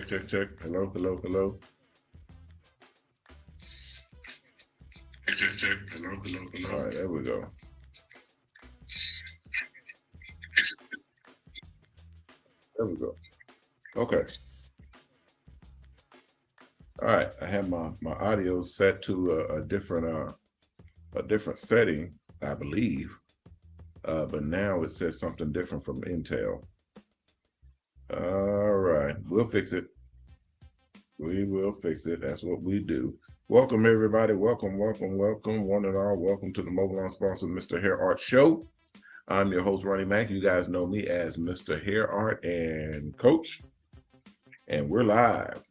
check. Hello, hello, hello. Check. Hello, hello, hello. All right, there we go. There we go. Okay. All right. I have my audio set to a different setting, I believe. But now it says something different from Intel. All right, we'll fix it. We will fix it. That's what we do. Welcome, everybody. Welcome, one and all. Welcome to the Mobile On sponsored Mr. Hair Art Show. I'm your host, Ronnie Mack. You guys know me as Mr. Hair Art and Coach. And we're live.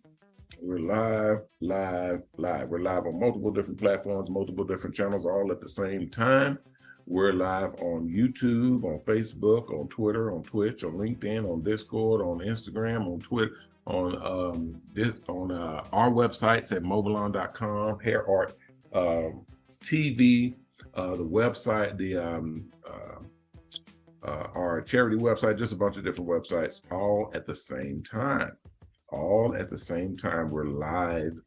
We're live. We're live on multiple different platforms, multiple different channels, all at the same time. We're live on YouTube, on Facebook, on Twitter, on Twitch, on LinkedIn, on Discord, on Instagram, on Twitter, on our websites at mobileon.com, Hair Art TV, the website, our charity website, just a bunch of different websites, all at the same time. All at the same time. We're live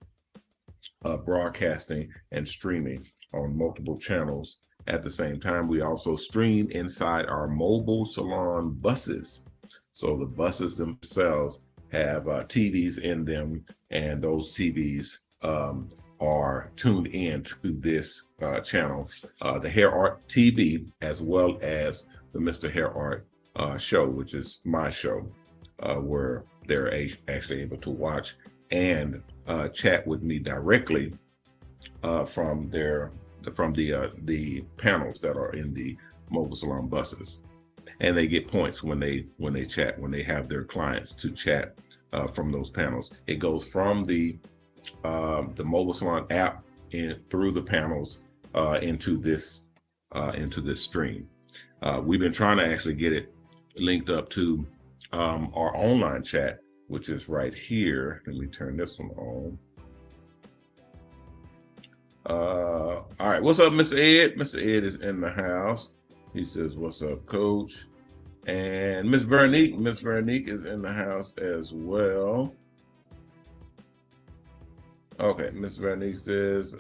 broadcasting and streaming on multiple channels at the same time. We also stream inside our mobile salon buses. So the buses themselves have TVs in them, and those TVs are tuned in to this channel, the Hair Art TV, as well as the Mr. Hair Art show, which is my show, where they're actually able to watch and chat with me directly from the panels that are in the mobile salon buses, and they get points when they chat, when they have their clients to chat from those panels. It goes from the mobile salon app through the panels into this stream. We've been trying to actually get it linked up to our online chat, which is right here. Let me turn this one on. All right, what's up, Mr. Ed? Mr. Ed is in the house. He says, what's up, Coach? And Miss Veronique is in the house as well. Okay, Miss Veronique says,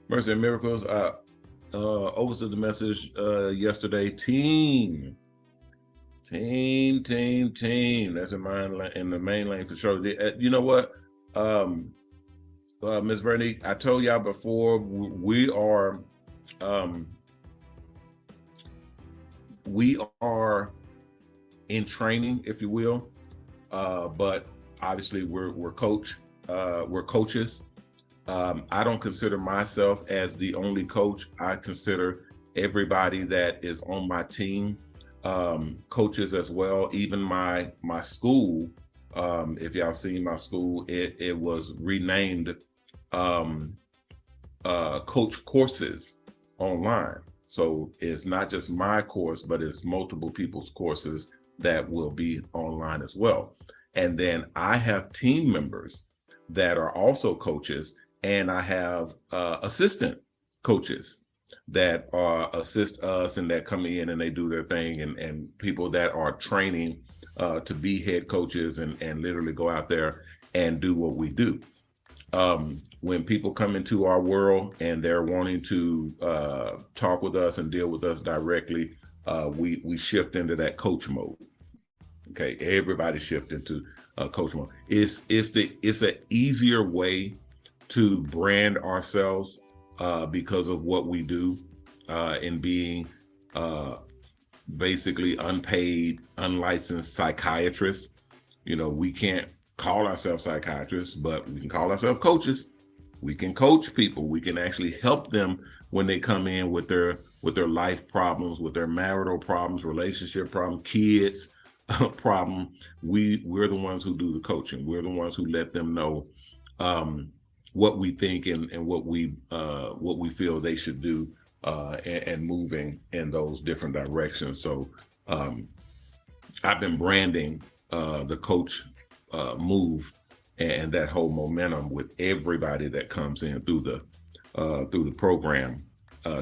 Mercy and Miracles. Overstood the message yesterday. Team. That's in the main lane for sure. You know what, Miss Veronique, I told y'all before, we are in training, if you will, but obviously we're coaches. I don't consider myself as the only coach. I consider everybody that is on my team coaches as well. Even my school, if y'all seen my school, it was renamed Coach Courses Online. So it's not just my course, but it's multiple people's courses that will be online as well. And then I have team members that are also coaches, and I have assistant coaches that assist us and that come in and they do their thing, and people that are training to be head coaches and literally go out there and do what we do. When people come into our world and they're wanting to talk with us and deal with us directly, we shift into that coach mode. Okay, everybody shift into coach mode. It's an easier way to brand ourselves because of what we do in being basically unpaid, unlicensed psychiatrists. You know, we can't call ourselves psychiatrists, but we can call ourselves coaches. We can coach people. We can actually help them when they come in with their life problems, with their marital problems, relationship problems, kids problem. We're the ones who do the coaching. We're the ones who let them know what we think and what we feel they should do and moving in those different directions. So I've been branding the coach move and that whole momentum with everybody that comes in through the program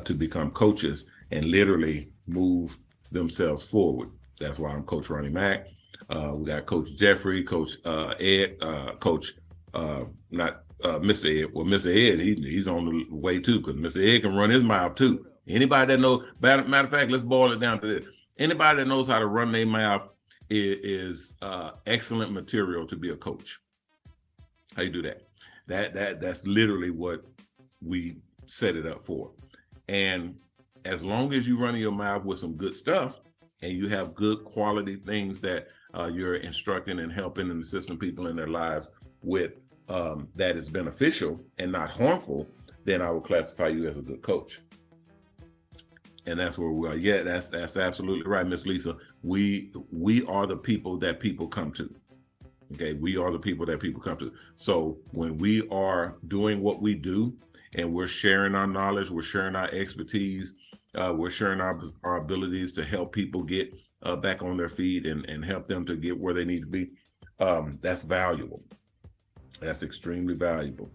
to become coaches and literally move themselves forward. That's why I'm Coach Ronnie Mack. We got Coach Jeffrey, Coach Ed, Coach not Mr. Ed. Well, Mr. Ed, he's on the way too, because Mr. Ed can run his mouth too. Anybody that knows, matter of fact, let's boil it down to this. Anybody that knows how to run their mouth is excellent material to be a coach. How you do that? That's literally what we set it up for. And as long as you're running your mouth with some good stuff and you have good quality things that you're instructing and helping and assisting people in their lives with, that is beneficial and not harmful, then I will classify you as a good coach. And that's where we are. Yeah, that's absolutely right, Miss Lisa. We are the people that people come to. Okay, we are the people that people come to. So when we are doing what we do and we're sharing our knowledge, we're sharing our expertise, we're sharing our abilities to help people get back on their feet and help them to get where they need to be, that's valuable. That's extremely valuable.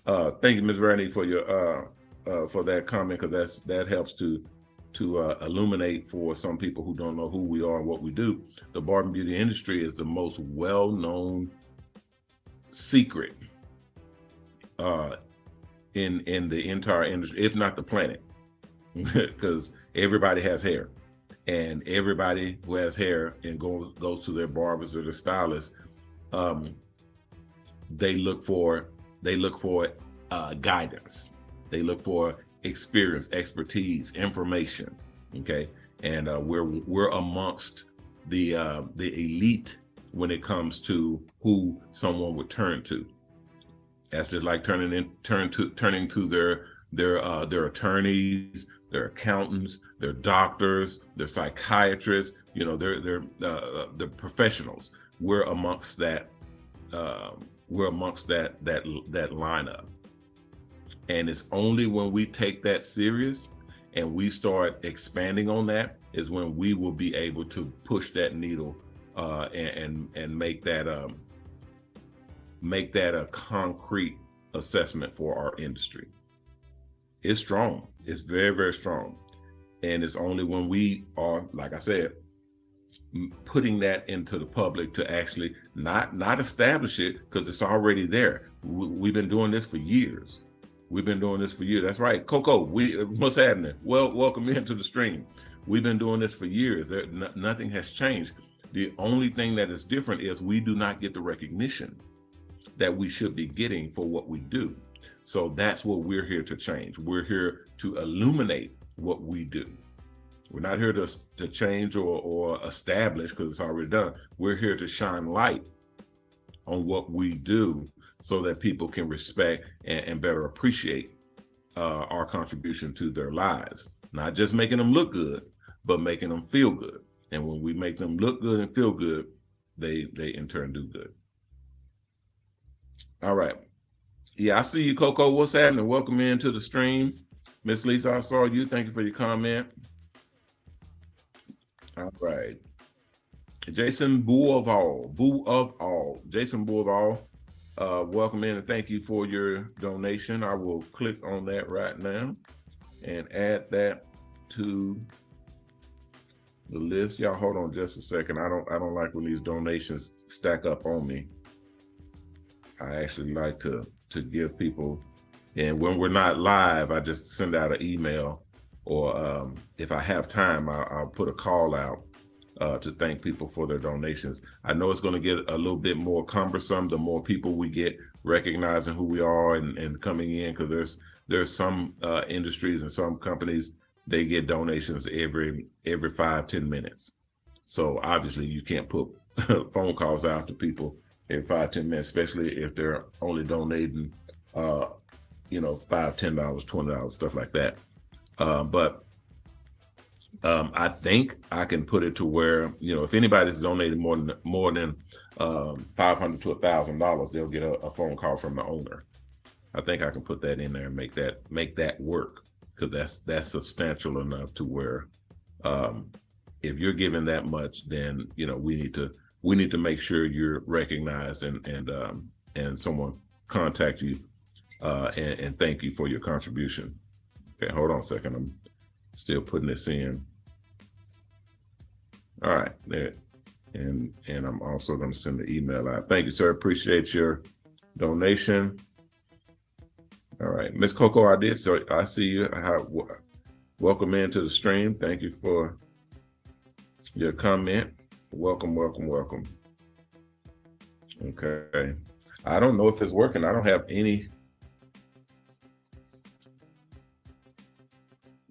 Thank you, Ms. Vernie, for your for that comment, because that helps to illuminate for some people who don't know who we are and what we do. The barber and beauty industry is the most well-known secret in the entire industry, if not the planet, because everybody has hair, and everybody who has hair and goes to their barbers or their stylists, they look for guidance. They look for experience, expertise, information. Okay, and we're amongst the elite when it comes to who someone would turn to. That's just like turning to their attorneys, their accountants, their doctors, their psychiatrists. You know, they're the professionals. We're amongst that. We're amongst that lineup. And it's only when we take that serious and we start expanding on that is when we will be able to push that needle and make that a concrete assessment for our industry. It's strong. It's very, very strong. And it's only when we are, like I said, putting that into the public to actually not establish it, because it's already there. We've been doing this for years. That's right. Coco, what's happening? Well, welcome into the stream. We've been doing this for years. Nothing has changed. The only thing that is different is we do not get the recognition that we should be getting for what we do. So that's what we're here to change. We're here to illuminate what we do. We're not here to change or establish, because it's already done. We're here to shine light on what we do so that people can respect and better appreciate our contribution to their lives. Not just making them look good, but making them feel good. And when we make them look good and feel good, they in turn do good. All right. Yeah, I see you, Coco. What's happening? Welcome into the stream. Miss Lisa, I saw you. Thank you for your comment. All right. Jason Bouvall. Jason Bouvall, welcome in and thank you for your donation. I will click on that right now and add that to the list. Y'all hold on just a second. I don't like when these donations stack up on me. I actually like to give people, and when we're not live, I just send out an email, or if I have time, I'll put a call out to thank people for their donations. I know it's going to get a little bit more cumbersome the more people we get recognizing who we are and coming in, because there's some industries and some companies, they get donations every 5-10 minutes. So obviously you can't put phone calls out to people every 5-10 minutes, especially if they're only donating $5, $10, $20, stuff like that. But I think I can put it to where, if anybody's donating more than $500 to $1,000, they'll get a phone call from the owner. I think I can put that in there and make that work, because that's substantial enough to where if you're giving that much, then we need to make sure you're recognized and someone contact you and thank you for your contribution. Okay, hold on a second. I'm still putting this in. All right, there. and I'm also going to send the email out. Thank you, sir. Appreciate your donation. All right, Miss Coco, I did. So I see you. Welcome into the stream. Thank you for your comment. Welcome, welcome, welcome. Okay. I don't know if it's working. I don't have any.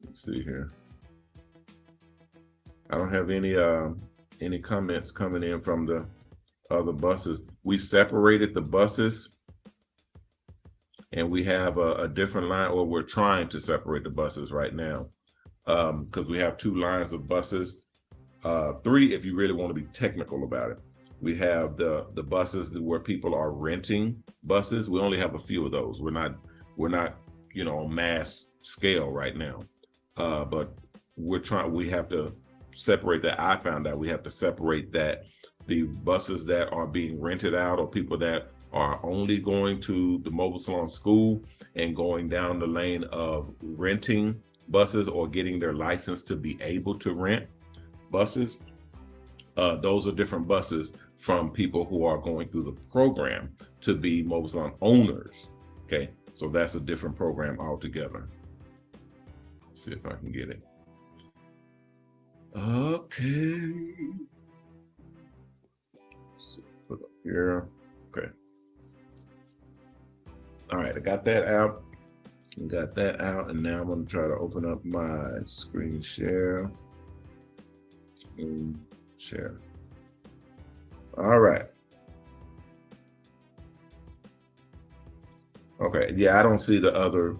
Let's see here. I don't have any comments coming in from the other buses. We separated the buses, and we have a different line, or we're trying to separate the buses right now, because we have two lines of buses. Three, if you really want to be technical about it. We have the buses where people are renting buses. We only have a few of those. We're not on mass scale right now, but we have to separate that. I found out we have to separate that the buses that are being rented out, or people that are only going to the mobile salon school and going down the lane of renting buses or getting their license to be able to rent buses. Those are different buses from people who are going through the program to be mobile salon owners. Okay, so that's a different program altogether. Let's see if I can get it. Okay. Let's put up here. Okay. All right, I got that out. Got that out, and now I'm going to try to open up my screen share. Share. All right. Okay. Yeah, I don't see the other.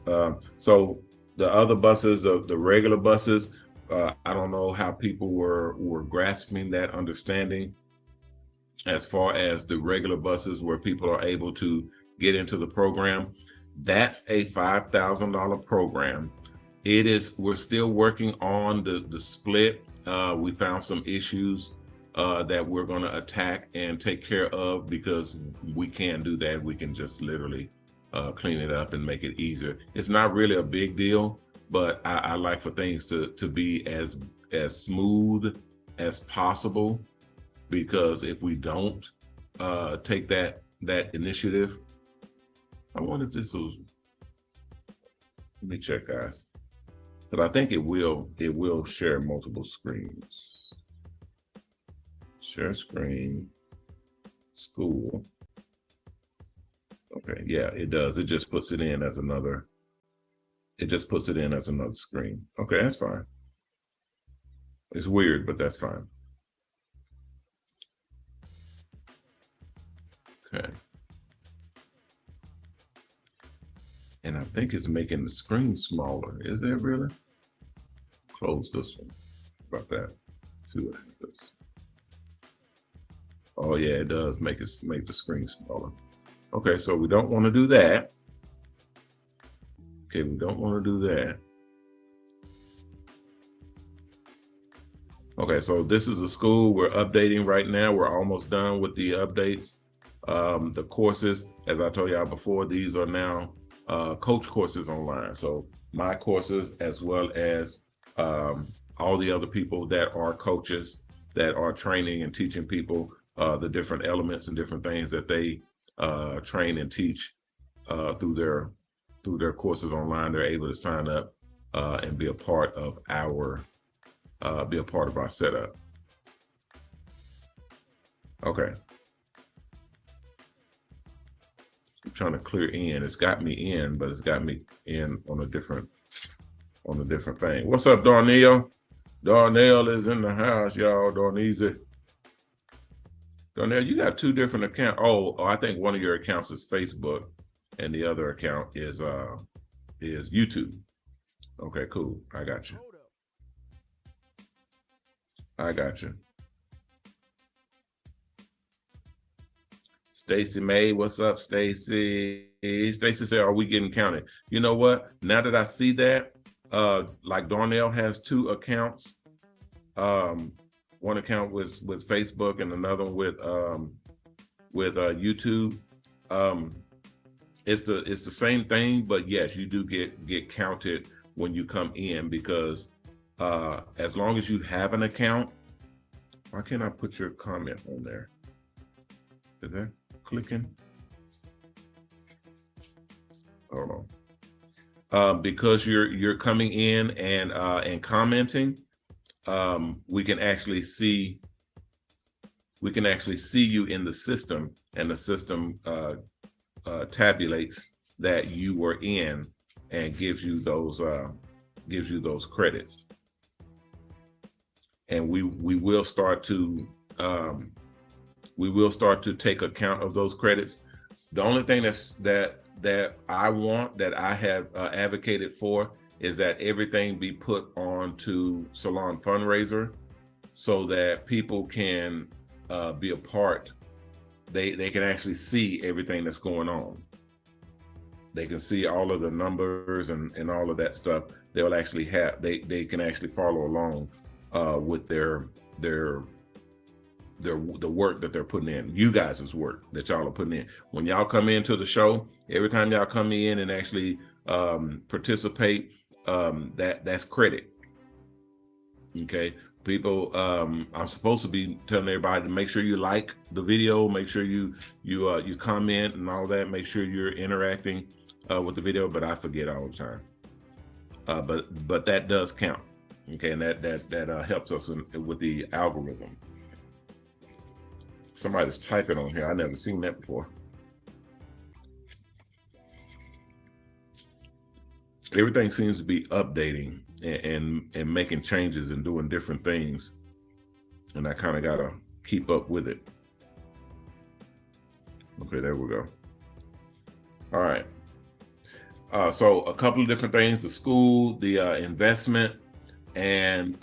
So the other buses, the regular buses, I don't know how people were grasping that understanding as far as the regular buses where people are able to get into the program. That's a $5,000 program. We're still working on the split. We found some issues that we're going to attack and take care of, because we can do that. We can just literally clean it up and make it easier. It's not really a big deal, but I like for things to be as smooth as possible, because if we don't take that initiative, I wonder if this will. Let me check, guys, because I think it will share multiple screens. Share screen, school. Okay, yeah, it does. It just puts it in as another. It just puts it in as another screen. Okay, that's fine. It's weird, but that's fine. Okay. And I think it's making the screen smaller. Is it really? Close this one. How about that? See what happens. Oh yeah, it does make the screen smaller. Okay, so we don't want to do that. Okay, we don't want to do that. Okay, so this is the school we're updating right now. We're almost done with the updates. The courses, as I told y'all before, these are now coach courses online. So my courses, as well as all the other people that are coaches that are training and teaching people the different elements and different things that they train and teach through their courses online. They're able to sign up and be a part of our setup. Okay. I'm trying to clear in. It's got me in, but it's got me in on a different thing. What's up, Darnell? Darnell is in the house, y'all. Darneezy. Darnell, you got two different accounts. Oh, I think one of your accounts is Facebook, and the other account is YouTube. Okay, cool. I got you. I got you. Stacy May, what's up, Stacy? Stacy said, "Are we getting counted?" You know what? Now that I see that, like Darnell has two accounts. One account with Facebook and another one with YouTube. It's the same thing, but yes, you do get counted when you come in, because as long as you have an account, Why can't I put your comment on there? Is that clicking? Hold on. Because you're coming in and commenting, we can actually see you in the system, and the system tabulates that you were in and gives you those credits. And we will start to take account of those credits. The only thing that I want, that I have advocated for, is that everything be put onto Salon Fundraiser, so that people can be a part. They can actually see everything that's going on. They can see all of the numbers and all of that stuff. They'll actually have they can actually follow along with their the work that they're putting in, you guys' work that y'all are putting in. When y'all come into the show, every time y'all come in and actually participate, that's credit. Okay, people, I'm supposed to be telling everybody to make sure you like the video, make sure you comment and all that, make sure you're interacting with the video, but I forget all the time. But that does count. Okay, and that helps us with the algorithm. Somebody's typing on here. I never seen that before. Everything seems to be updating and making changes and doing different things, and I kind of gotta keep up with it. Okay, there we go. All right. So a couple of different things: the school, the investment, and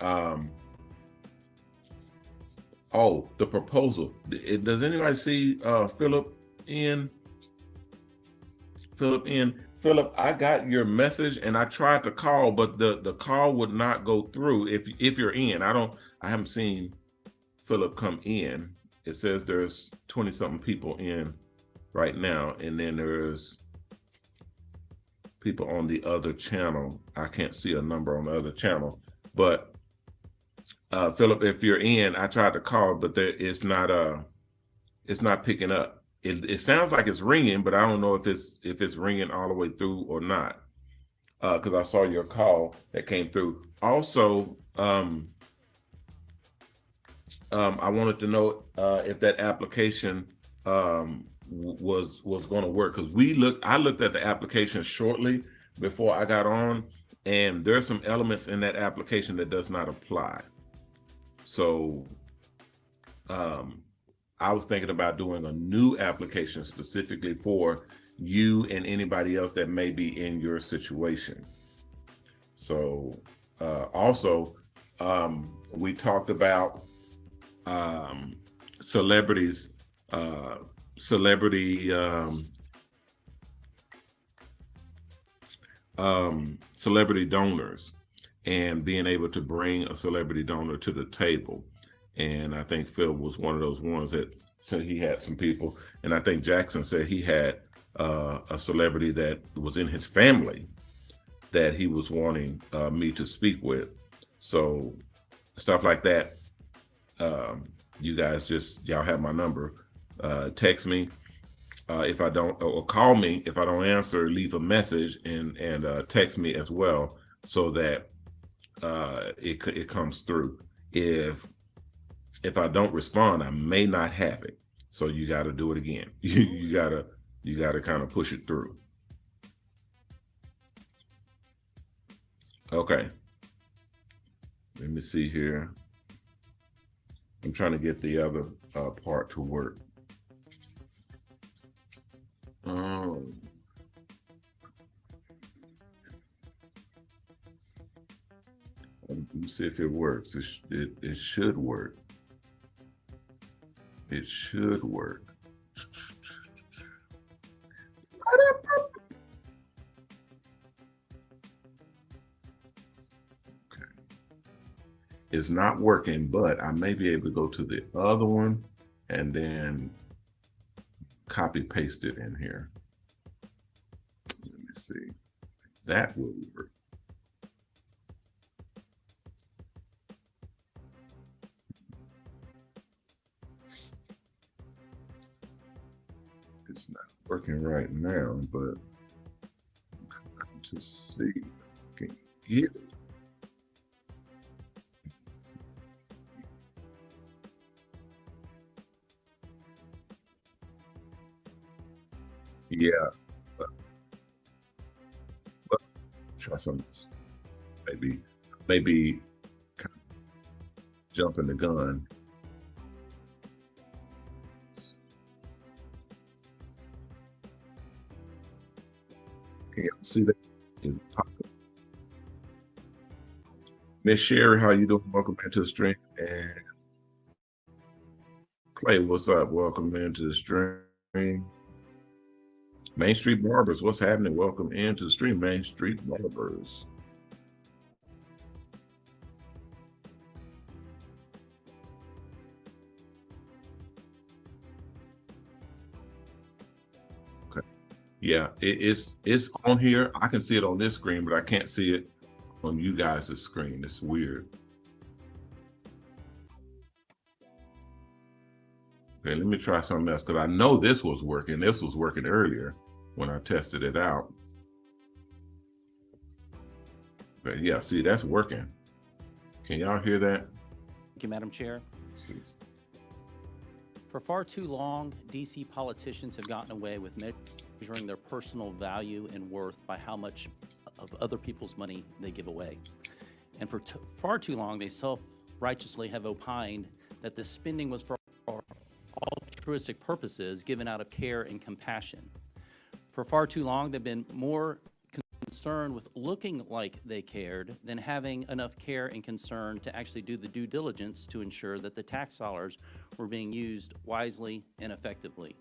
oh, the proposal. Does anybody see Philip in? Philip in. Philip, I got your message and I tried to call, but the call would not go through. If you're in, I haven't seen Philip come in. It says there's 20 something people in right now, and then there's people on the other channel. I can't see a number on the other channel, but Philip, if you're in, I tried to call, but it's not picking up. It sounds like it's ringing, but I don't know if it's ringing all the way through or not. Because I saw your call that came through. Also, I wanted to know if that application was going to work, because I looked at the application shortly before I got on, and there's some elements in that application that does not apply. So I was thinking about doing a new application specifically for you and anybody else that may be in your situation. So also, we talked about celebrities, celebrity celebrity donors, and being able to bring a celebrity donor to the table. And I think Phil was one of those ones that said he had some people. And I think Jackson said he had a celebrity that was in his family that he was wanting me to speak with. So stuff like that. You guys y'all have my number. Text me if I don't, or call me if I don't answer. Leave a message and text me as well, so that it comes through. If I don't respond, I may not have it. So you got to do it again. you gotta kind of push it through. Okay. Let me see here. I'm trying to get the other part to work. Let me see if it works. It should work. It should work. Okay. It's not working, but I may be able to go to the other one and then copy paste it in here. Let me see. That will work. It's not working right now, but to see if I can get it. Yeah, but, but try some of this. Maybe, maybe kind of jumping the gun. Can you see that? It's popping. Miss Sherry, how you doing? Welcome into the stream. And Clay, what's up? Welcome into the stream. Main Street Barbers, what's happening? Welcome into the stream, Main Street Barbers. Okay. Yeah, it's on here. I can see it on this screen, but I can't see it on you guys' screen. It's weird. Okay, let me try something else because I know this was working. This was working earlier when I tested it out. But yeah, see, that's working. Can y'all hear that? Thank you, Madam Chair. For far too long, D.C. politicians have gotten away with measuring their personal value and worth by how much of other people's money they give away. And for far too long, they self-righteously have opined that this spending was for altruistic purposes given out of care and compassion. For far too long, they've been more concerned with looking like they cared than having enough care and concern to actually do the due diligence to ensure that the tax dollars were being used wisely and effectively.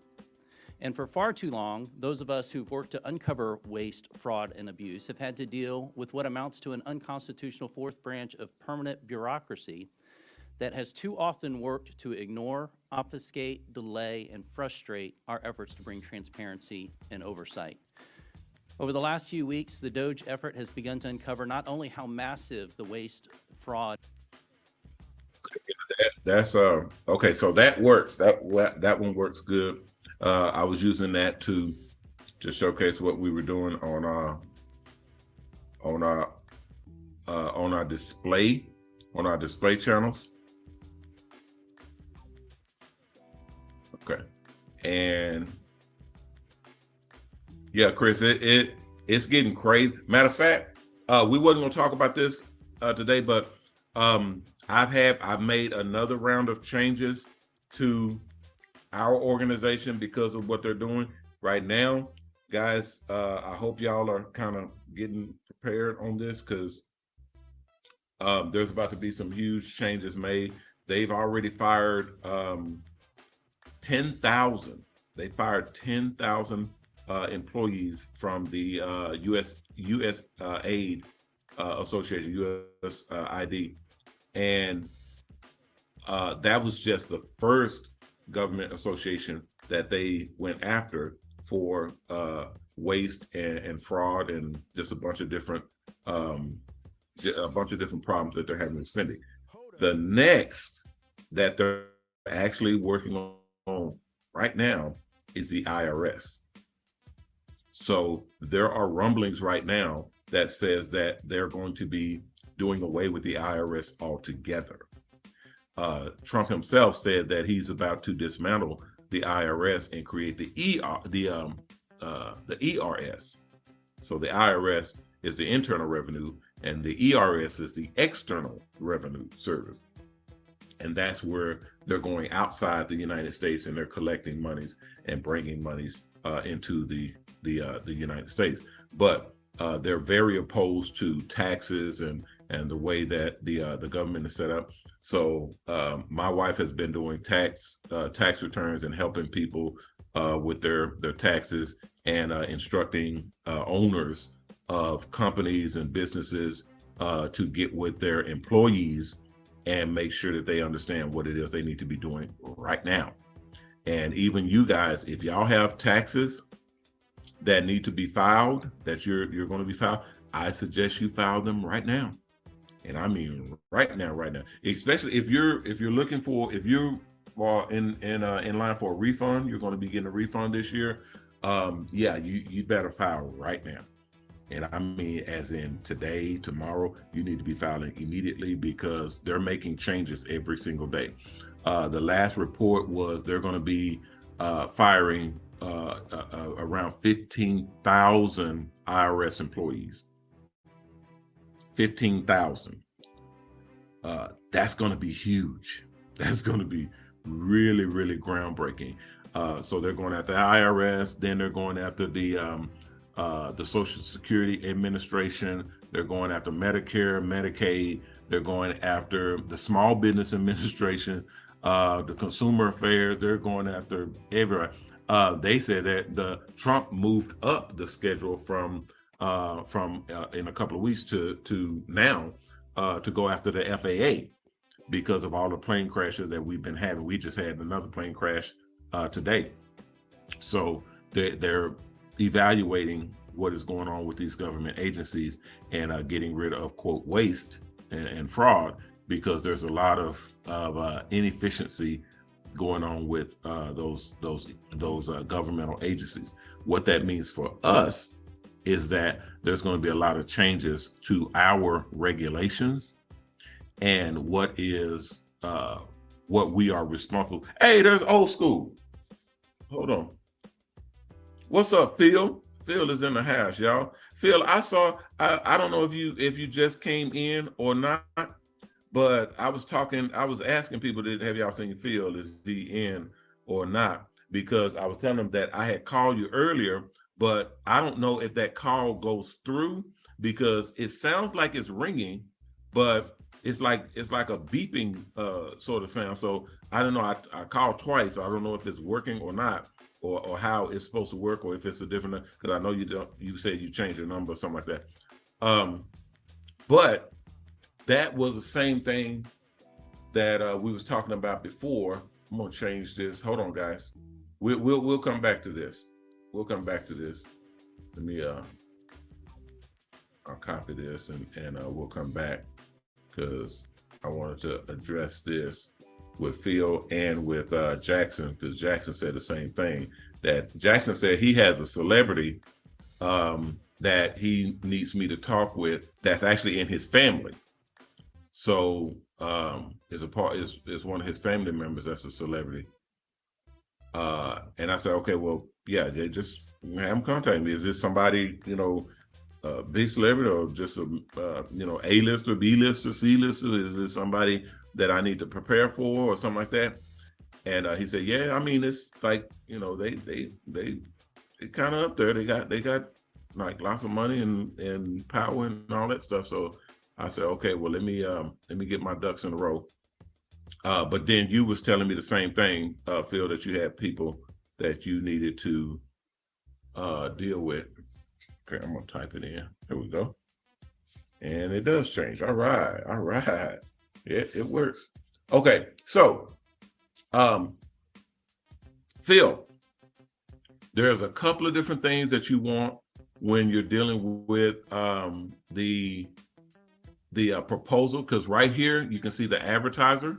And for far too long, those of us who've worked to uncover waste, fraud, and abuse have had to deal with what amounts to an unconstitutional fourth branch of permanent bureaucracy that has too often worked to ignore, obfuscate, delay, and frustrate our efforts to bring transparency and oversight. Over the last few weeks, the DOGE effort has begun to uncover not only how massive the waste, fraud. That's okay. So that works. That one works good. I was using that to showcase what we were doing on our display channels. Okay, and yeah, Chris, it's getting crazy. Matter of fact, we wasn't gonna talk about this today, but I've made another round of changes to our organization because of what they're doing right now, guys. I hope y'all are kind of getting prepared on this because there's about to be some huge changes made. They've already fired 10,000. They fired 10,000 employees from the U.S. Aid Association, U.S. ID, and that was just the first government association that they went after for waste and fraud and just a bunch of different problems that they're having with spending. The next that they're actually working on right now is the IRS. So there are rumblings right now that says that they're going to be doing away with the IRS altogether. Trump himself said that he's about to dismantle the IRS and create the ERS. So the IRS is the internal revenue, and the ERS is the external revenue service. And that's where they're going outside the United States and they're collecting monies and bringing monies into the United States. But they're very opposed to taxes and the way that the government is set up. So my wife has been doing tax returns and helping people with their taxes and instructing owners of companies and businesses to get with their employees and make sure that they understand what it is they need to be doing right now. And even you guys, if y'all have taxes that need to be filed, that you're going to be filed, I suggest you file them right now. And I mean right now. Especially if you're looking for, if you're or in line for a refund, you're going to be getting a refund this year. Yeah, you better file right now. And I mean, as in today, tomorrow, you need to be filing immediately because they're making changes every single day. The last report was they're going to be firing around 15,000 IRS employees. 15,000. That's going to be huge. That's going to be really, really groundbreaking. So they're going after the IRS, then they're going after the Social Security Administration. They're going after Medicare, Medicaid. They're going after the Small Business Administration, the Consumer Affairs. They're going after everyone. They said that the Trump moved up the schedule from in a couple of weeks to now to go after the FAA because of all the plane crashes that we've been having. We just had another plane crash today. So they're evaluating what is going on with these government agencies and getting rid of, quote, waste and fraud, because there's a lot of inefficiency going on with those governmental agencies. What that means for us is that there's going to be a lot of changes to our regulations and what we are responsible. Hey, there's old school. Hold on. What's up, Phil? Phil is in the house, y'all. Phil, I don't know if you just came in or not, but I was asking people, have y'all seen Phil? Is he in or not? Because I was telling them that I had called you earlier, but I don't know if that call goes through because it sounds like it's ringing, but it's like a beeping sort of sound. So I don't know. I called twice. I don't know if it's working or not, or how it's supposed to work, or if it's a different. Because I know you said you changed your number or something like that. But that was the same thing that we was talking about before. I'm gonna change this. Hold on, guys. We'll come back to this. We'll come back to this. Let me I'll copy this and we'll come back because I wanted to address this with Phil and with Jackson, because Jackson said the same thing. That Jackson said he has a celebrity that he needs me to talk with that's actually in his family. So is one of his family members that's a celebrity. And I said, okay, well, yeah, they just have him contact me. Is this somebody, big celebrity, or just a A-lister, B-lister, C-lister? Is this somebody that I need to prepare for or something like that? And he said, yeah, I mean, it's like, they kind of up there. They got like lots of money and power and all that stuff. So I said, okay, well, let me get my ducks in a row. But then you was telling me the same thing, Phil, that you had people that you needed to deal with. Okay, I'm gonna type it in. Here we go. And it does change. All right. It works. Okay, so Phil, there's a couple of different things that you want when you're dealing with the proposal, because right here you can see the advertiser,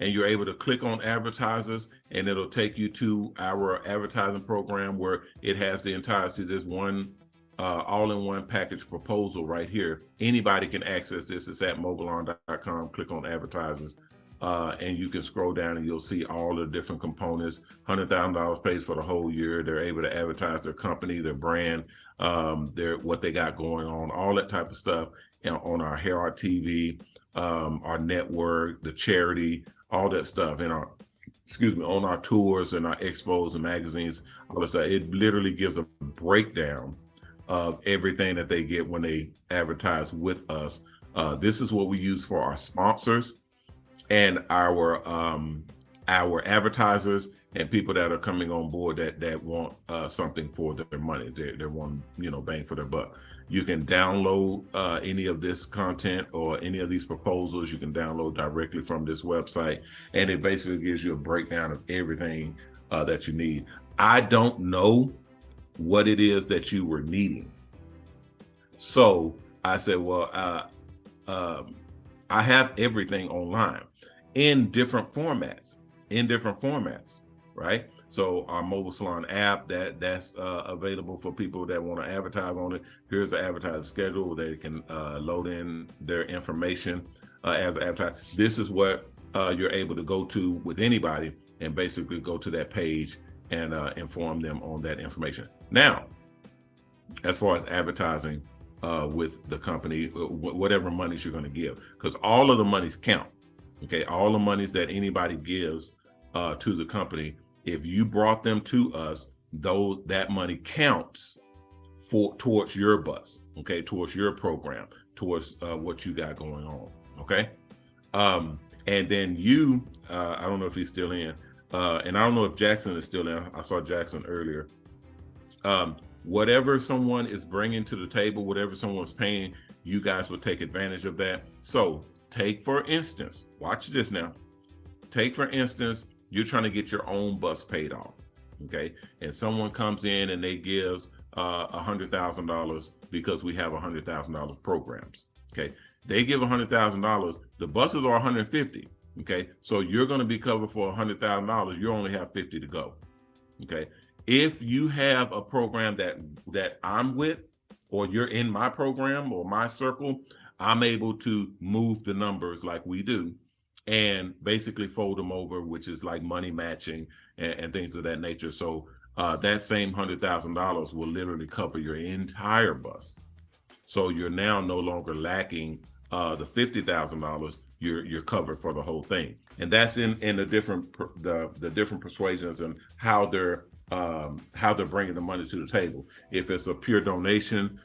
and you're able to click on advertisers, and it'll take you to our advertising program where it has the entire, see, there's one all-in-one package proposal right here. Anybody can access this. It's at mobileon.com. Click on advertisers, and you can scroll down and you'll see all the different components. $100,000 pays for the whole year. They're able to advertise their company, their brand, what they got going on, all that type of stuff, on our Hair Art TV, our network, the charity, all that stuff, and on our tours and our expos and magazines, all that stuff. It literally gives a breakdown of everything that they get when they advertise with us. This is what we use for our sponsors and our advertisers and people that are coming on board that want something for their money. They want bang for their buck. You can download any of this content or any of these proposals. You can download directly from this website, and it basically gives you a breakdown of everything that you need. I don't know what it is that you were needing, so I said, well, I have everything online in different formats. in different formats, right? So our mobile salon app that's available for people that want to advertise on it. Here's the advertising schedule. They can load in their information as an advertiser. This is what you're able to go to with anybody and basically go to that page and inform them on that information. Now, as far as advertising with the company, whatever monies you're going to give, because all of the monies count. Okay, all the monies that anybody gives to the company, if you brought them to us, though that money counts for towards your bus, okay, towards your program, towards what you got going on, okay. And then you, I don't know if he's still in, and I don't know if Jackson is still in. I saw Jackson earlier. Whatever someone is bringing to the table, whatever someone's paying, you guys will take advantage of that. So take, for instance, watch this now. Take, for instance, you're trying to get your own bus paid off, okay? And someone comes in and they gives $100,000 because we have $100,000 programs, okay? They give $100,000. The buses are 150, okay? So you're going to be covered for $100,000. You only have 50 to go, okay? If you have a program that I'm with, or you're in my program or my circle, I'm able to move the numbers like we do and basically fold them over, which is like money matching and things of that nature. So that same $100,000 will literally cover your entire bus. So you're now no longer lacking the $50,000. You're covered for the whole thing, and that's in the different persuasions and how they're bringing the money to the table. If it's a pure donation,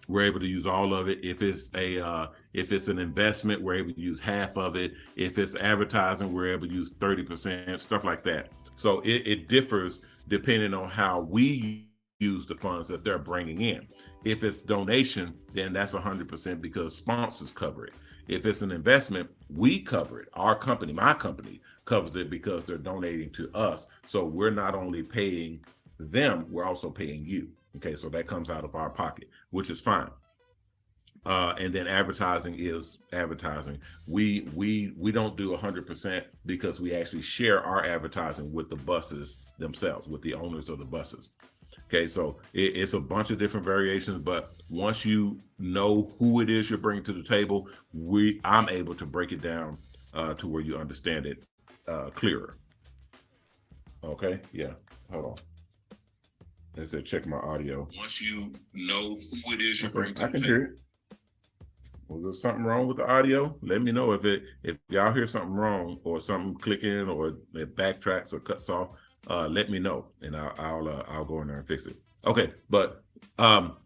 we're able to use all of it. If it's an investment, we're able to use half of it. If it's advertising, we're able to use 30%, stuff like that. So it differs depending on how we use the funds that they're bringing in. If it's donation, then that's 100% because sponsors cover it. If it's an investment, we cover it. Our company, my company, covers it because they're donating to us. So we're not only paying them, we're also paying you. Okay, so that comes out of our pocket, which is fine. And then advertising is advertising. We don't do 100% because we actually share our advertising with the buses themselves, with the owners of the buses. Okay, so it's a bunch of different variations, but once you know who it is you're bringing to the table, I'm able to break it down to where you understand it clearer. Okay, yeah, hold on. I said check my audio. Once you know who it is you're bringing to the table. I can hear it. Was there something wrong with the audio? Let me know if y'all hear something wrong or something clicking or it backtracks or cuts off. Let me know and I'll go in there and fix it. Okay, but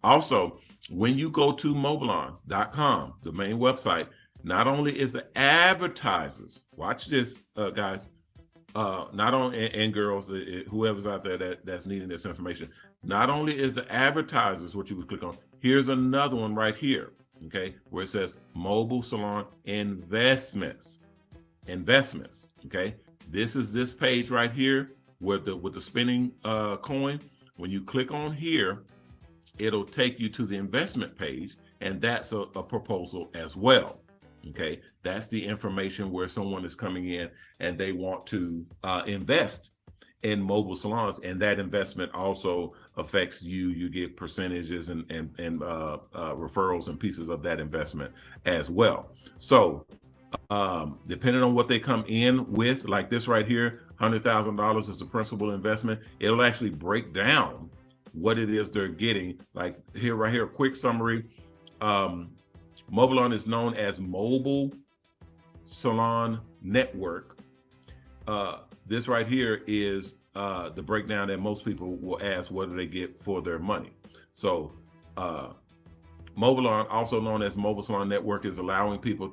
also when you go to mobilon.com, the main website, not only is the advertisers, watch this, guys, not only and girls, whoever's out there that's needing this information, not only is the advertisers what you would click on. Here's another one right here, okay, where it says mobile salon investments. Okay, this is this page right here with the spinning coin. When you click on here, it'll take you to the investment page, and that's a proposal as well. Okay, that's the information where someone is coming in and they want to invest in mobile salons, and that investment also affects you. You get percentages and referrals and pieces of that investment as well. So depending on what they come in with, like this right here, $100,000 is the principal investment. It'll actually break down what it is they're getting. Like here, right here, a quick summary. Mobilon is known as Mobile Salon Network. This right here is the breakdown that most people will ask, what do they get for their money? So Mobilon, also known as Mobile Salon Network, is allowing people,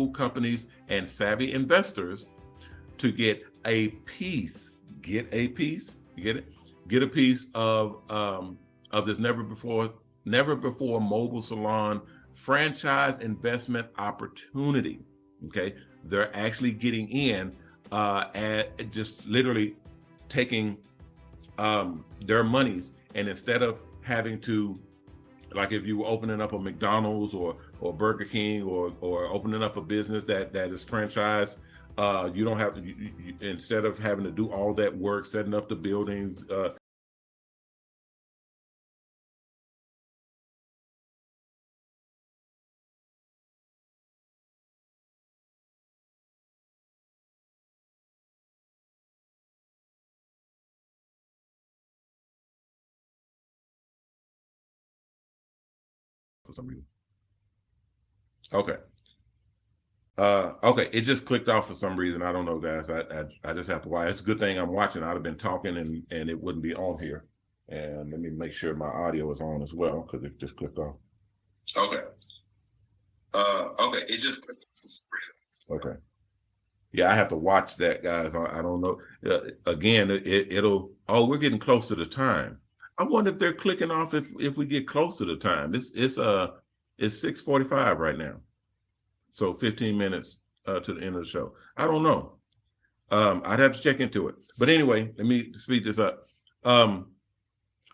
companies, and savvy investors to get a piece. You get it? Get a piece of this never before mobile salon franchise investment opportunity. Okay, they're actually getting in at just literally taking their monies, and instead of having to, like if you were opening up a McDonald's or Burger King or opening up a business that is franchised, You don't have to, instead of having to do all that work, setting up the buildings, for some reason. Okay. Okay, it just clicked off for some reason. I don't know, guys. I just have to watch. It's a good thing I'm watching. I'd have been talking and it wouldn't be on here. And let me make sure my audio is on as well because it just clicked off. Okay. Okay, it just clicked off. Okay. Yeah, I have to watch that, guys. I don't know. Again, it'll. Oh, we're getting close to the time. I wonder if they're clicking off if we get close to the time. It's 6:45 right now. So 15 minutes to the end of the show. I don't know. I'd have to check into it. But anyway, let me speed this up.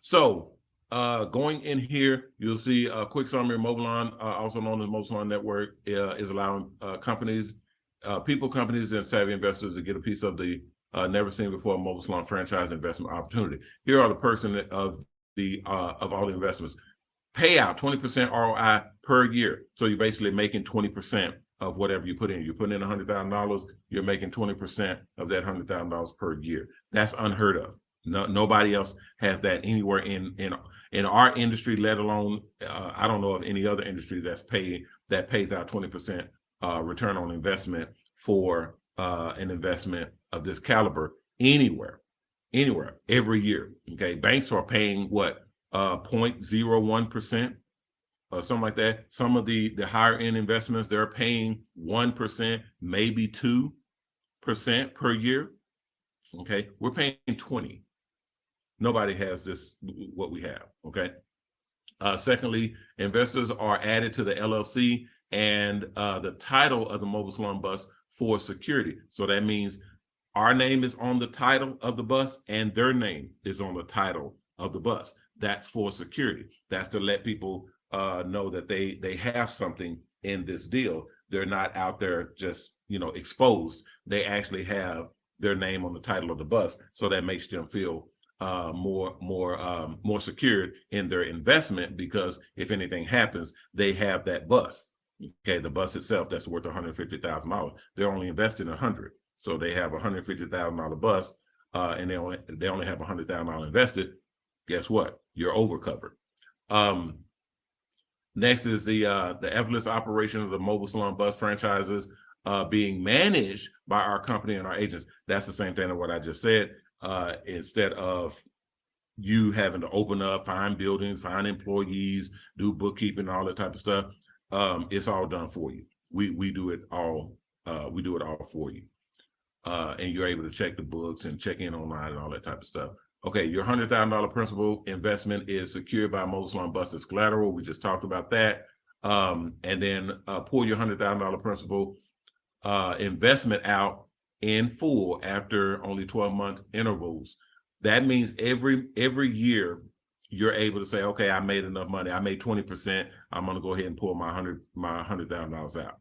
So going in here, you'll see a quick summary. Mobilon, also known as Mobilon Network, is allowing companies, companies, and savvy investors to get a piece of the never seen before Mobilon franchise investment opportunity. Here are the person of all the investments. Payout 20% ROI per year. So you're basically making 20% of whatever you put in. You put in $100,000, you're making 20% of that $100,000 per year. That's unheard of. No, nobody else has that anywhere in our industry, let alone I don't know of any other industry that pays out 20% return on investment for an investment of this caliber anywhere every year. Okay, banks are paying what 0.01% or something like that. Some of the higher end investments, they're paying 1%, maybe 2% per year. Okay, we're paying 20. Nobody has this what we have. Okay. Secondly, investors are added to the LLC and the title of the mobile salon bus for security. So that means our name is on the title of the bus and their name is on the title of the bus. That's for security. That's to let people know that they have something in this deal. They're not out there just exposed. They actually have their name on the title of the bus, so that makes them feel more secured in their investment, because if anything happens, they have that bus. Okay, the bus itself that's worth $150,000. They're only investing $100,000, so they have $150,000 bus, and they only have $100,000 invested. Guess what? You're over covered. Next is the effortless operation of the mobile salon bus franchises being managed by our company and our agents. That's the same thing as what I just said. Instead of you having to open up, find buildings, find employees, do bookkeeping, all that type of stuff, it's all done for you. We do it all. We do it all for you, and you're able to check the books and check in online and all that type of stuff. Okay, your $100,000 principal investment is secured by mobile salon buses collateral. We just talked about that. And then pull your $100,000 principal investment out in full after only 12-month intervals. That means every year you're able to say, okay, I made enough money. I made 20%. I'm going to go ahead and pull my $100,000 out.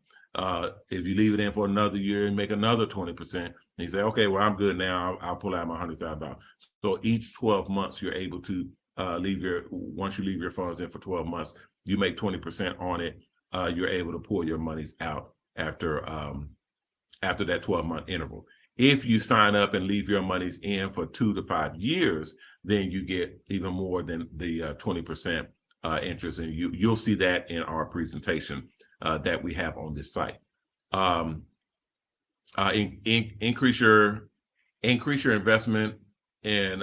If you leave it in for another year and make another 20%, and you say, okay, well, I'm good now. I'll pull out my $100,000. So each 12 months, you're able to once you leave your funds in for 12 months, you make 20% on it. You're able to pull your monies out after that 12-month interval. If you sign up and leave your monies in for 2 to 5 years, then you get even more than the 20% interest, and you'll see that in our presentation that we have on this site. Increase your investment in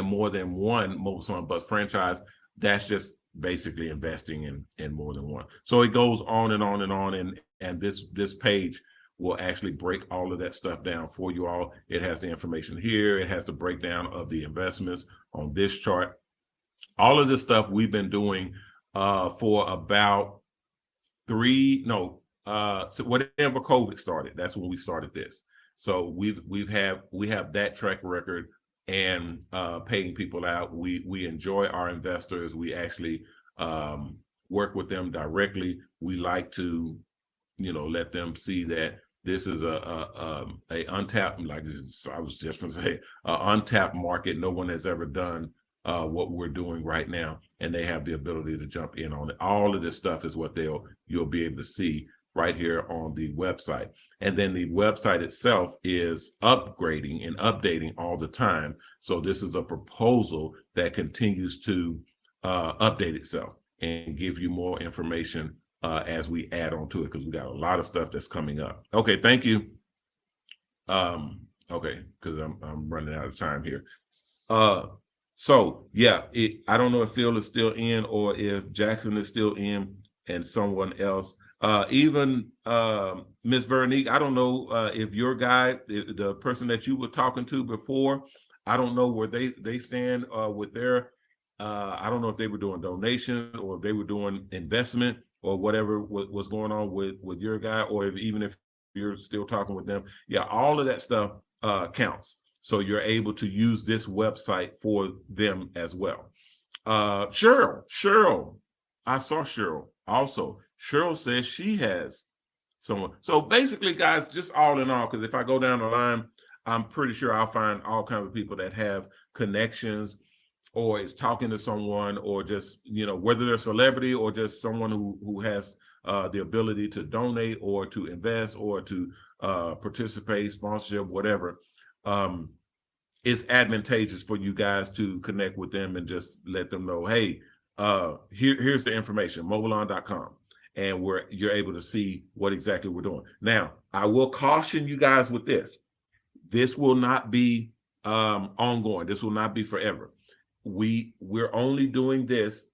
more than one mobile salon bus franchise. That's just basically investing in more than one. So it goes on and on and on, and this page will actually break all of that stuff down for you all. It has the information here. It has the breakdown of the investments on this chart. All of this stuff we've been doing for about so whenever COVID started, that's when we started this. So we have that track record and paying people out. We enjoy our investors. We actually work with them directly. We like to let them see that This is a untapped, like I was just going to say, untapped market. No one has ever done what we're doing right now, and they have the ability to jump in on it. All of this stuff is what you'll be able to see right here on the website. And then the website itself is upgrading and updating all the time. So this is a proposal that continues to update itself and give you more information as we add on to it, because we got a lot of stuff that's coming up. Okay, thank you. Okay, because I'm running out of time here. So yeah, I don't know if Phil is still in or if Jackson is still in and someone else. Even Miss Veronique, I don't know if your guy, the person that you were talking to before, I don't know where they stand with their. I don't know if they were doing donation or if they were doing investment or whatever was going on with your guy, or even if you're still talking with them. Yeah, all of that stuff counts. So you're able to use this website for them as well. Cheryl, I saw Cheryl also. Cheryl says she has someone. So basically, guys, just all in all, because if I go down the line, I'm pretty sure I'll find all kinds of people that have connections or is talking to someone, or just, whether they're a celebrity or just someone who has the ability to donate or to invest or to participate, sponsorship, whatever. It's advantageous for you guys to connect with them and just let them know, hey, here's the information, mobilon.com. And you're able to see what exactly we're doing. Now, I will caution you guys with this. This will not be ongoing. This will not be forever. We're only doing this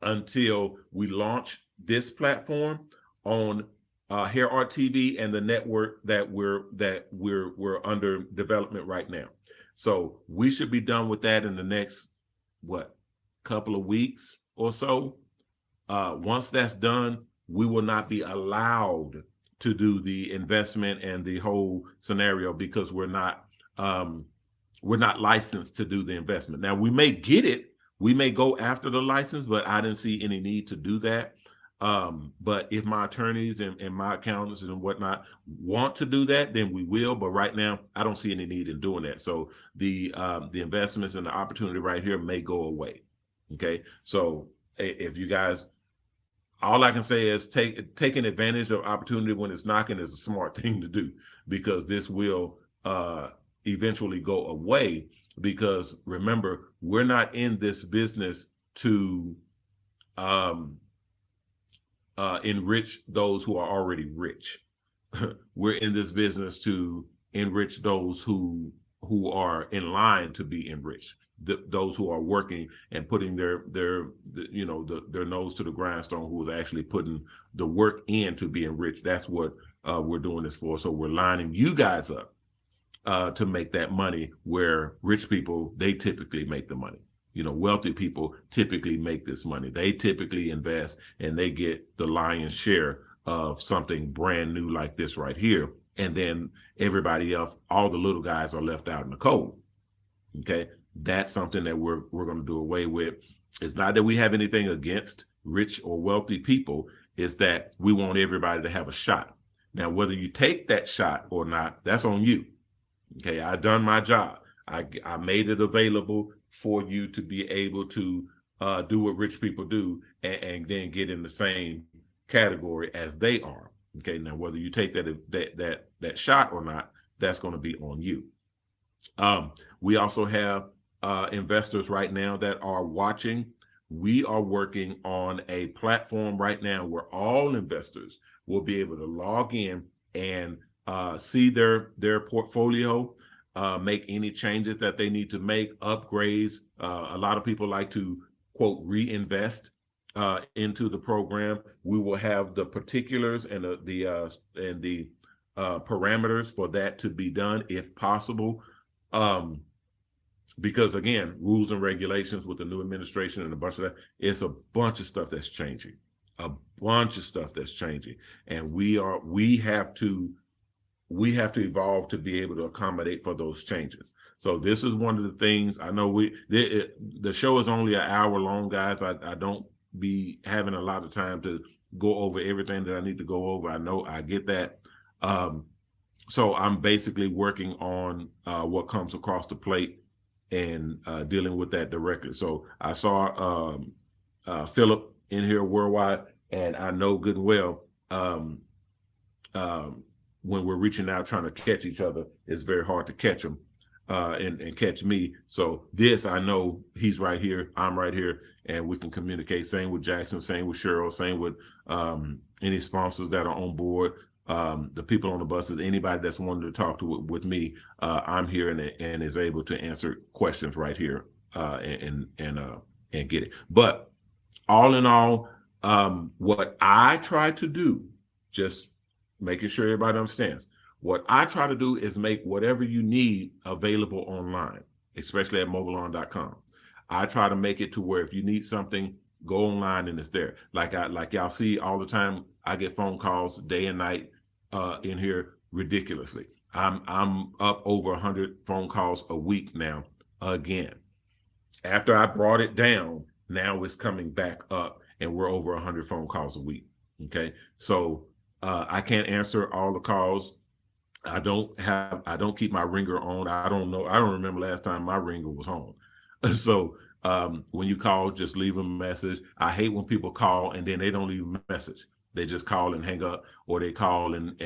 until we launch this platform on Hair Art TV and the network that we're under development right now. So we should be done with that in the next couple of weeks or so. Once that's done, we will not be allowed to do the investment and the whole scenario, because we're not licensed to do the investment. Now, we may get it, we may go after the license, but I didn't see any need to do that. But if my attorneys and my accountants and whatnot want to do that, then we will. But right now, I don't see any need in doing that. So the investments and the opportunity right here may go away. Okay, so if you guys, all I can say is taking advantage of opportunity when it's knocking is a smart thing to do, because this will eventually go away. Because remember, we're not in this business to enrich those who are already rich. We're in this business to enrich those who are in line to be enriched. Those who are working and putting their nose to the grindstone, who is actually putting the work in to be enriched. That's what we're doing this for. So we're lining you guys up to make that money, where rich people, they typically make the money. Wealthy people typically make this money. They typically invest and they get the lion's share of something brand new like this right here. And then everybody else, all the little guys, are left out in the cold. Okay. That's something that we're going to do away with. It's not that we have anything against rich or wealthy people. It's that we want everybody to have a shot. Now, whether you take that shot or not, that's on you. Okay. I've done my job. I made it available for you to be able to do what rich people do, and then get in the same category as they are. Okay. Now, whether you take that shot or not, that's going to be on you. We also have investors right now that are watching. We are working on a platform right now where all investors will be able to log in and see their portfolio, make any changes that they need to make, upgrades. A lot of people like to, quote, reinvest into the program. We will have the particulars and the parameters for that to be done if possible. Because again, rules and regulations with the new administration and a bunch of that, it's a bunch of stuff that's changing, and we have to evolve to be able to accommodate for those changes. So this is one of the things. I know the show is only an hour long, guys. I don't be having a lot of time to go over everything that I need to go over. I know, I get that. So I'm basically working on what comes across the plate and dealing with that directly. So I saw Philip in here worldwide, and I know good and well um, when we're reaching out trying to catch each other, it's very hard to catch them and catch me. So this, I know he's right here, I'm right here, and we can communicate. Same with Jackson, same with Cheryl, same with any sponsors that are on board, the people on the buses, anybody that's wanted to talk to with me. I'm here and is able to answer questions right here and get it. But all in all, what I try to do, just making sure everybody understands, what I try to do is make whatever you need available online, especially at mobileon.com. I try to make it to where if you need something, go online and it's there. Like y'all see all the time, I get phone calls day and night in here ridiculously. I'm up over 100 phone calls a week now again. After I brought it down, now it's coming back up and we're over 100 phone calls a week. Okay. So I can't answer all the calls. I don't keep my ringer on. I don't know. I don't remember last time my ringer was on. So when you call, just leave a message. I hate when people call and then they don't leave a message. They just call and hang up, or they call and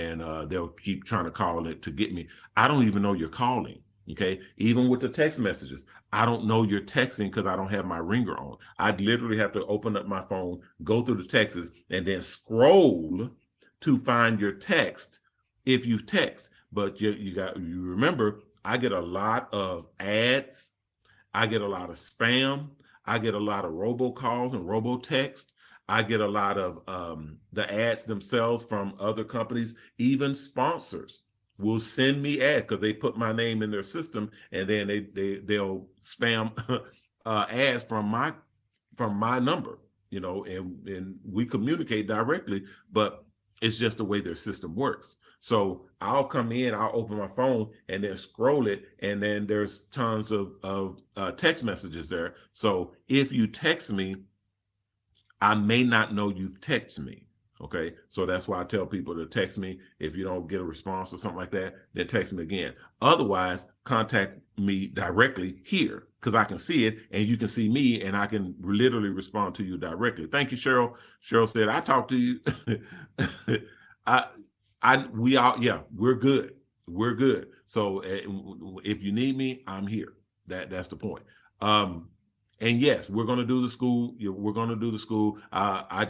they'll keep trying to call it to get me. I don't even know you're calling. Okay. Even with the text messages, I don't know you're texting because I don't have my ringer on. I literally have to open up my phone, go through the texts, and then scroll to find your text if you text. But you remember, I get a lot of ads, I get a lot of spam, I get a lot of robocalls and robotext. I get a lot of the ads themselves from other companies, even sponsors will send me ads because they put my name in their system, and then they'll spam ads from my number, and we communicate directly, but it's just the way their system works. So I'll come in, I'll open my phone and then scroll it, and then there's tons of text messages there. So if you text me, I may not know you've texted me. Okay. So that's why I tell people to text me. If you don't get a response or something like that, then text me again. Otherwise, contact me directly here because I can see it and you can see me and I can literally respond to you directly. Thank you, Cheryl. Cheryl said, I talked to you. We all, yeah, we're good. We're good. So if you need me, I'm here. That's the point. And yes, we're going to do the school. We're going to do the school. I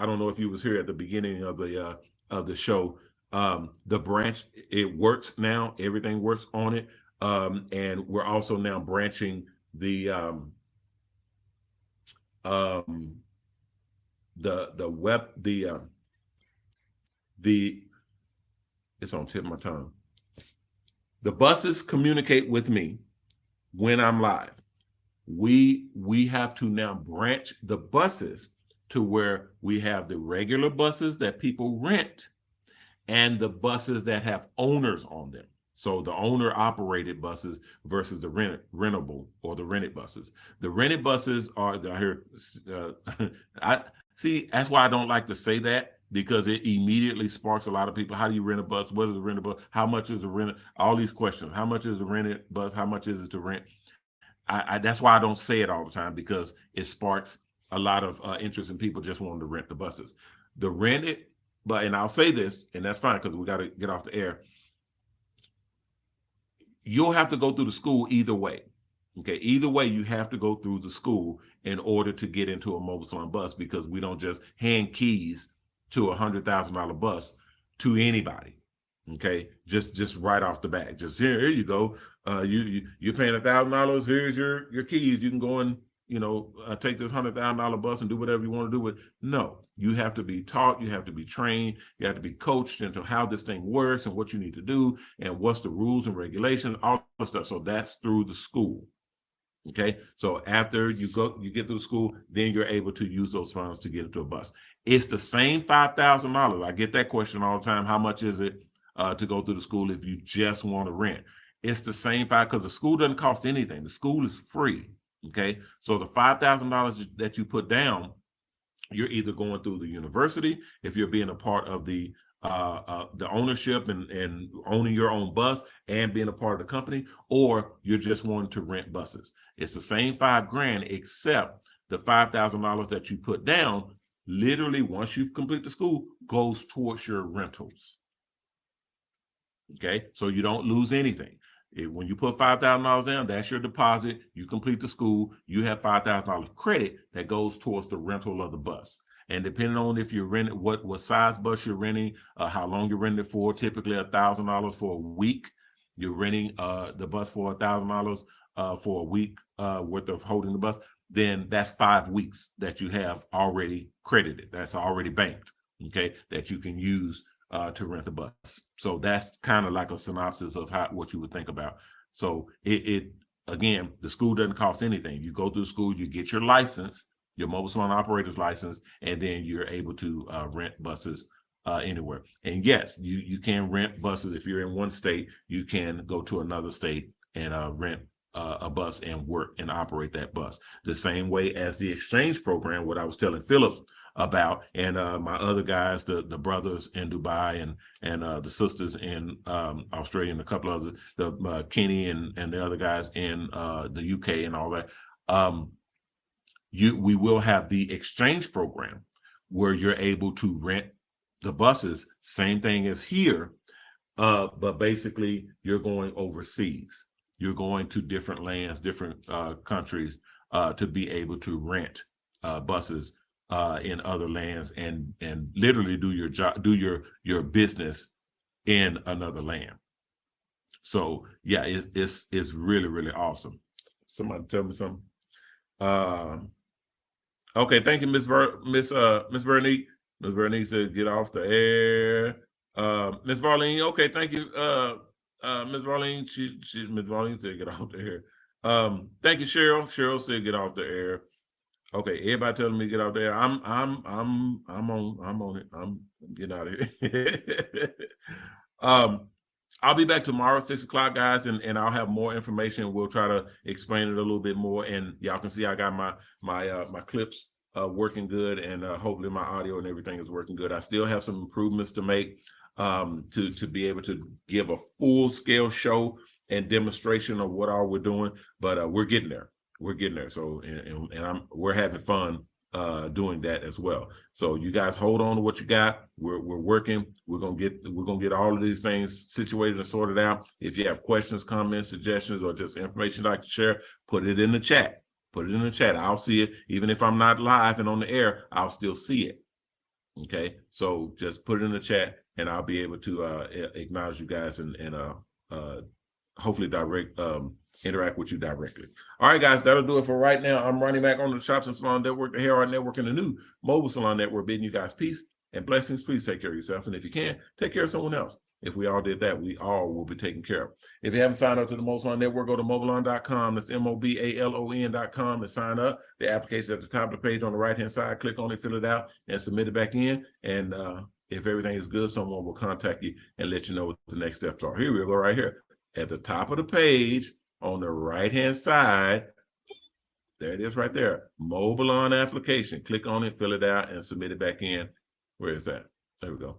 don't know if you was here at the beginning of the show. The branch, it works now. Everything works on it. And we're also now branching the web the it's on tip of my tongue. The buses communicate with me when I'm live. We have to now branch the buses to where we have the regular buses that people rent and the buses that have owners on them. So the owner operated buses versus the rentable or the rented buses. The rented buses are I hear I see, that's why I don't like to say that, because it immediately sparks a lot of people. How do you rent a bus? What is a rented bus? How much is a rent? All these questions. How much is a rented bus? How much is it to rent? That's why I don't say it all the time, because it sparks a lot of interest in people just wanting to rent the buses. The rented, and I'll say this, and that's fine because we got to get off the air. You'll have to go through the school either way. Okay, either way, you have to go through the school in order to get into a Mobile Salon bus, because we don't just hand keys to $100,000 bus to anybody. Okay, just right off the bat, just here you go. You're paying $1,000. Here's your keys. You can go and take this $100,000 bus and do whatever you want to do with. No, you have to be taught. You have to be trained. You have to be coached into how this thing works and what you need to do and what's the rules and regulations, all the stuff. So that's through the school. Okay, so after you get through school, then you're able to use those funds to get into a bus. It's the same $5,000. I get that question all the time. How much is it to go through the school if you just want to rent? It's the same because the school doesn't cost anything. The school is free. Okay, so the $5,000 that you put down, you're either going through the university if you're being a part of the the ownership and owning your own bus and being a part of the company, or you're just wanting to rent buses. It's the same $5,000, except the $5,000 that you put down, literally once you complete the school, goes towards your rentals. Okay, so you don't lose anything. When you put $5,000 down, that's your deposit. You complete the school, you have $5,000 credit that goes towards the rental of the bus. And depending on if you're renting, what size bus you're renting, how long you're renting it for, typically $1,000 for a week. You're renting the bus for $1,000 for a week worth of holding the bus. Then that's 5 weeks that you have already credited. That's already banked. Okay, that you can use to rent a bus. So that's kind of like a synopsis of what you would think about. So it again, the school doesn't cost anything. You go through the school, you get your license, your mobile salon operator's license, and then you're able to rent buses anywhere. And yes, you can rent buses. If you're in one state, you can go to another state and rent a bus and work and operate that bus. The same way as the exchange program, what I was telling Philip about, and my other guys, the brothers in Dubai and the sisters in Australia, and a couple of the Kenny and the other guys in the UK and all that. We will have the exchange program where you're able to rent the buses, same thing as here, but basically you're going overseas. You're going to different lands, different countries to be able to rent buses in other lands and literally do your job, do your business in another land. So yeah, it's really, really awesome. Somebody tell me something. Okay, thank you, Miss Vernique. Miss Vernique said get off the air. Miss Varlene, okay, thank you. Miss Varlene, Miss Varlene said get off the air. Thank you, Cheryl. Cheryl said get off the air. Okay, everybody telling me to get out there. I'm on it. I'm getting out of here. I'll be back tomorrow, 6 o'clock, guys, and I'll have more information. We'll try to explain it a little bit more, and y'all can see I got my clips working good, and hopefully my audio and everything is working good. I still have some improvements to make to be able to give a full scale show and demonstration of what all we're doing, but we're getting there. We're getting there. So and we're having fun doing that as well. So you guys hold on to what you got. We're working. We're gonna get all of these things situated and sorted out. If you have questions, comments, suggestions, or just information you'd like to share, put it in the chat. Put it in the chat. I'll see it. Even if I'm not live and on the air, I'll still see it. Okay. So just put it in the chat and I'll be able to acknowledge you guys and hopefully interact with you directly. All right, guys, that'll do it for right now. I'm Ronnie Mack on the Shops and Salon Network, the Hair Art Network, and the new Mobile Salon Network, bidding you guys peace and blessings. Please take care of yourself. And if you can, take care of someone else. If we all did that, we all will be taken care of. If you haven't signed up to the Mobile Salon Network, go to mobilon.com. That's mobalon.com to sign up. The application at the top of the page on the right-hand side. Click on it, fill it out, and submit it back in. And if everything is good, someone will contact you and let you know what the next steps are. Here we go, right here. At the top of the page, on the right-hand side, there it is right there. Mobilon application. Click on it, fill it out, and submit it back in. Where is that? There we go.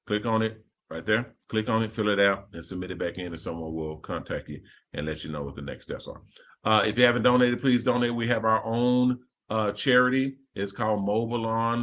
Click on it right there. Click on it, fill it out, and submit it back in, and someone will contact you and let you know what the next steps are. If you haven't donated, please donate. We have our own charity. It's called Mobile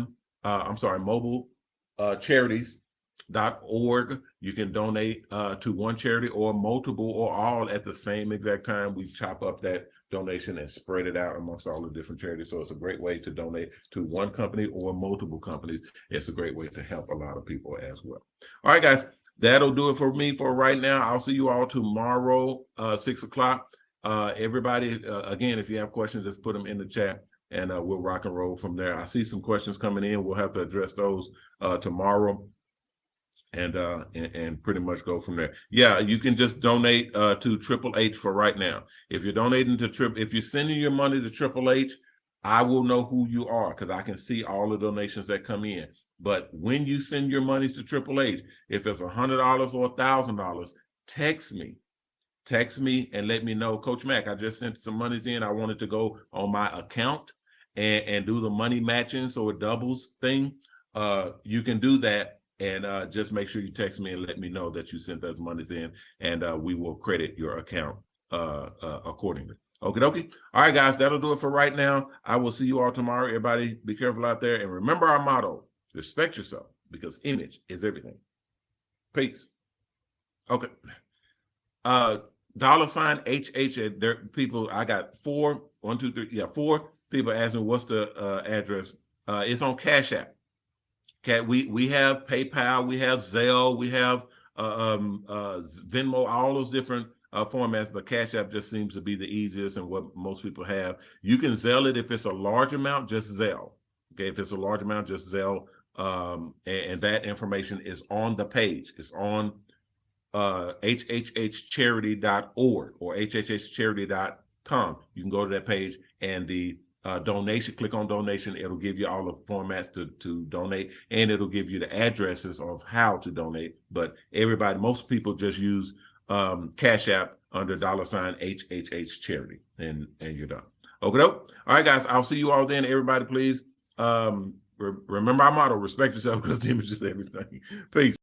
Charities.org. You can donate to one charity or multiple or all at the same exact time. We chop up that donation and spread it out amongst all the different charities. So it's a great way to donate to one company or multiple companies. It's a great way to help a lot of people as well. All right, guys, that'll do it for me for right now. I'll see you all tomorrow, 6 o'clock. Everybody, again, if you have questions, just put them in the chat and we'll rock and roll from there. I see some questions coming in. We'll have to address those tomorrow. And pretty much go from there. Yeah, you can just donate to Triple H for right now. If you're donating to if you're sending your money to Triple H, I will know who you are because I can see all the donations that come in. But when you send your money to Triple H, if it's $100 or $1,000, text me and let me know, Coach Mack, I just sent some monies in. I wanted to go on my account and do the money matching so it doubles thing. You can do that. And just make sure you text me and let me know that you sent those monies in, and we will credit your account accordingly. Okie dokie. All right, guys, that'll do it for right now. I will see you all tomorrow. Everybody, be careful out there. And remember our motto, respect yourself, because image is everything. Peace. Okay. $ HH. There, people, I got 4 people ask me what's the address. It's on Cash App. Okay, we have PayPal, we have Zelle, we have Venmo, all those different formats, but Cash App just seems to be the easiest and what most people have. You can Zelle it if it's a large amount, just Zelle. Okay, if it's a large amount, just Zelle, and that information is on the page. It's on hhhcharity.org or hhhcharity.com. You can go to that page, and the donation, click on donation. It'll give you all the formats to donate, and it'll give you the addresses of how to donate. But everybody, most people just use Cash App under $ HHH charity, and you're done. Okay, all right, guys, I'll see you all then. Everybody, please remember our motto: respect yourself, because the image is everything. Peace.